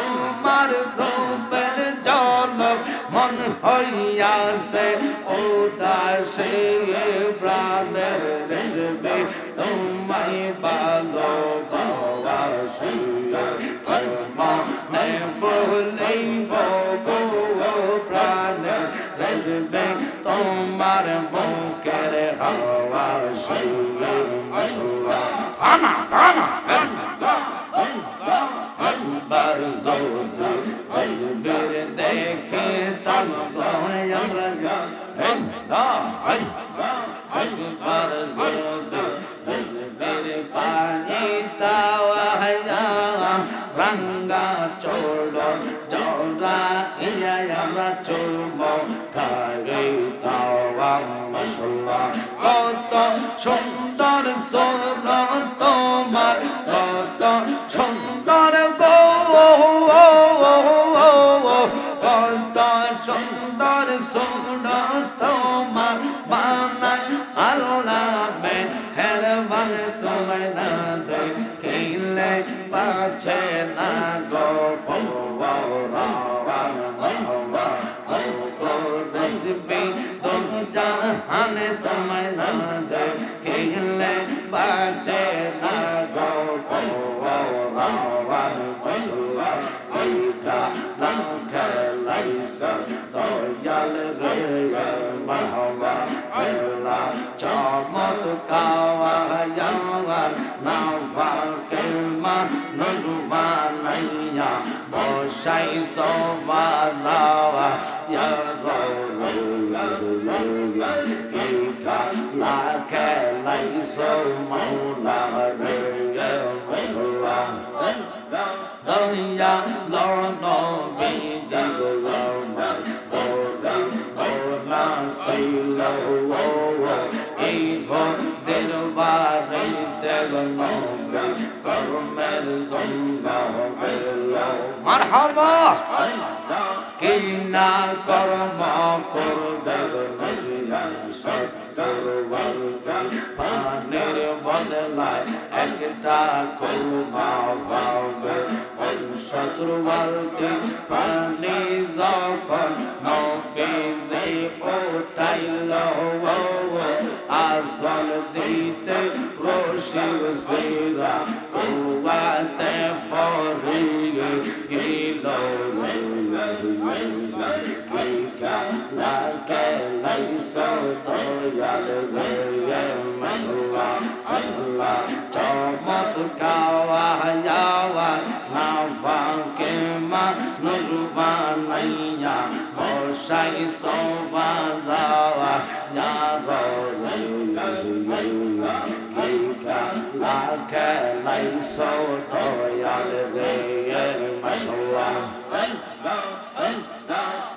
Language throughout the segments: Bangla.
তোমার রূপের মন হইয়াছে উদাসী প্রাণের রেজবে তোমায় ভালোবাসি মনে বলিব গো প্রাণের রেজবে তোমার বুকের হাওয়াসি আনা আনা একবার যদি তসবির দেখে তবে আমরা একবার যদি তসবির পানি তাওয়া রঙ্গা চোড়ো চৌরা ইয়া আমরা চুরব খাগে তাওয়া মশলা কত সুন্দর সোর তোমার কত সুন্দর গো কত সুন্দর সোর তোমার বানাই আল্লাহ মেহেরবান তোমায় না দেখিলে পাছে না গো জাহানে তোমায় না দেখিলে বাঁচে না গো খেলাইছে দয়াল রে মাহবা আল্লাহ চমৎকার না ফাকে মা নজবানাইয়া বসাই সবাজাওয়া ইয়া খেলাইছে মাওলা রে মাশাআল্লাহ দয়া লনো বিজগলা ওলা সাইলো এই ভক্তের বাড়ি দেগনো কর্মের সঙ্গা হলো মারহাবা কিনা কর্ম করবে সত্তর পানের বদলায় একটা কলমা পাবে শত্রু বলতে পানি যখন নবীজি ওঠাইল আসল দিতে রশিদ সিরা কুয়াতে পড়িয়ে গেল চমৎকার না ফাঁকে মা নজবানাইয়া বসাই সবাজাওয়া খেলাইছো দয়াল রে মাশাআল্লাহ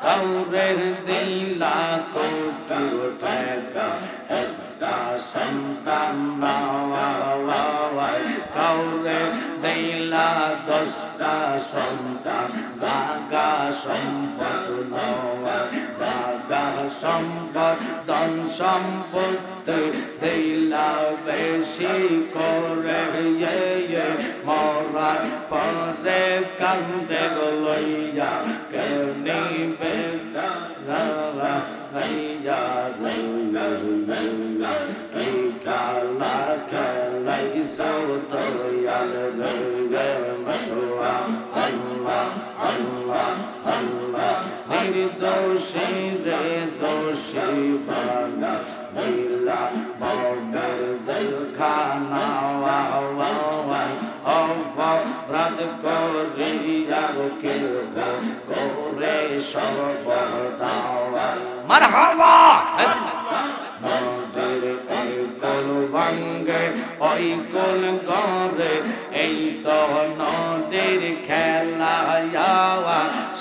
কাউরে দিলা কোটি টাকা একটা সন্তান কাউরে দিলা 10টা সন্তান জাগা সম্পদ নওয়া জাগা সম্পদ ধন সম্পত্তি দিলা বেশি করে মরার পরে কান্দে লইয়া কেউ নিবে লইয়া কি কালা খেলাইছো দয়াল রে মাশাআল্লাহ আল্লাহ আল্লাহ আল্লাহ নির্দোষী রে দোষী বানা নীলা বর্ডার জেলখানা অপরাধ করিয়া করে সর্বদাওয়া মারহাবা নদীর এই কোল ভাঙ্গে ওই কোল গড়ে এই তো নদীর খেলা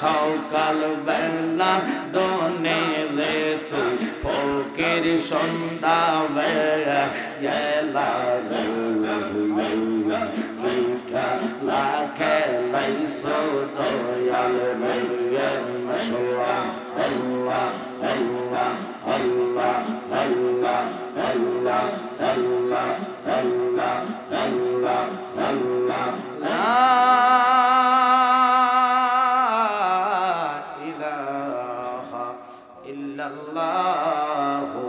সকাল বেলা দনে রে তুই ফকির সন্ধ্যা বেলা গেলা খেলা খেলাইছো দয়াল রে মাশাআল্লাহ আল্লাহ আল্লাহ আল্লাহ আল্লাহ আল্লাহ আল্লাহ আল্লাহ আল্লাহ আল্লাহ লা ইলাহা ইল্লাল্লাহু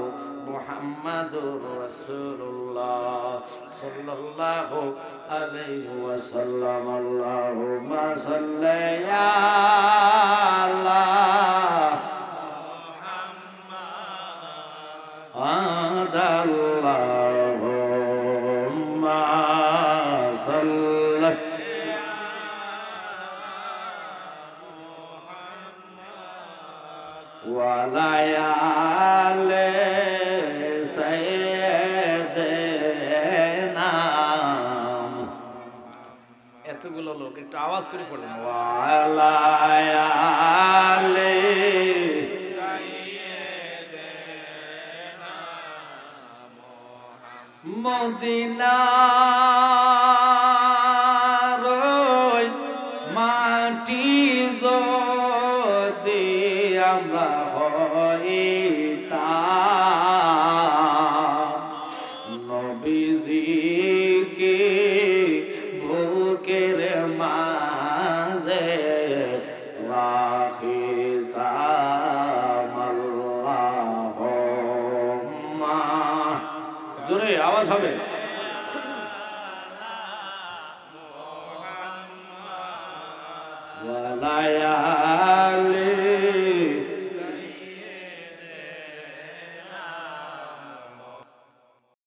মুহাম্মাদুর রাসূলুল্লাহ সাল্লাল্লাহু আলাইহি ওয়াসাল্লাম আল্লাহুম্মা সাল্লি আলা আল্লাহুম্মা সাল্লি ওয়া আলা আলি সাইয়্যিদিনা এতগুলো লোক একটু আওয়াজ করে পড়েন ওয়া আলা আলি মদিনার ওই মাটি যদি আমরা হইতাম নবীজিকে বুকের মাঝে রাখিতাম আল্লাহুম্মা জোরে আওয়াজ হবে ওয়ালা